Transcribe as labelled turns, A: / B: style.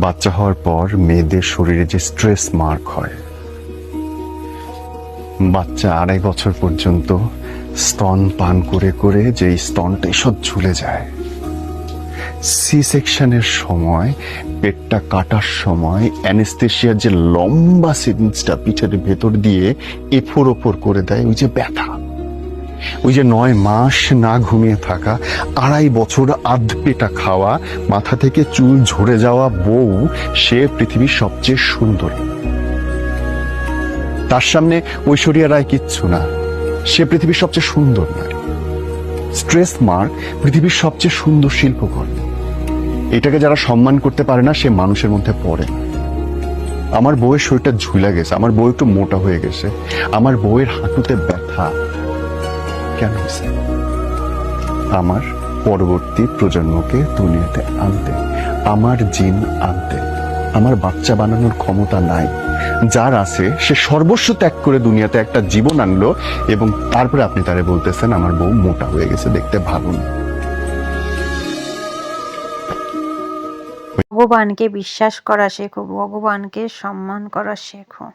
A: বাচ্চা হওয়ার পর মেয়েদের শরীরে যে স্ট্রেস মার্ক হয়, বাচ্চা 2.5 বছর পর্যন্ত স্তন পান করে করে যে স্তনটা এসব ঝুলে যায়, সি সেকশনের সময় পেটটা কাটার সময় অ্যানেস্থেশিয়ার যে লম্বা সিরিঞ্জটা পিঠের ভেতর দিয়ে এফোর ওপর করে দেয়, ওই যে ব্যথা, ওই যে 9 মাস না ঘুমিয়ে থাকা, 2.5 বছর আধপেটা খাওয়া, মাথা থেকে চুল ঝরে যাওয়া বউ, সে পৃথিবীর সবচেয়ে সুন্দর। তার সামনে ঐশ্বরিয়া রায় কিচ্ছু না, সে পৃথিবীর সবচেয়ে সুন্দর নারী। স্ট্রেস মার্ক পৃথিবীর সবচেয়ে সুন্দর শিল্পকর্ম। এটাকে যারা সম্মান করতে পারে না, সে মানুষের মধ্যে পড়ে না। আমার বউয়ের শরীরটা ঝুলে গেছে, আমার বউ একটু মোটা হয়ে গেছে, আমার বউয়ের হাঁটুতে ব্যথা কেন হয়েছে? আমার পরবর্তী প্রজন্মকে দুনিয়াতে আনতে, আমার জিন আনতে। আমার বাচ্চা বানানোর ক্ষমতা নাই, যার আছে সে সর্বস্ব ত্যাগ করে দুনিয়াতে একটা জীবন আনলো, এবং তারপরে আপনি তারে বলতেছেন আমার বউ মোটা হয়ে গেছে, দেখতে ভালো না।
B: ভগবানকে বিশ্বাস করা শেখো, ভগবানকে সম্মান করা শেখো।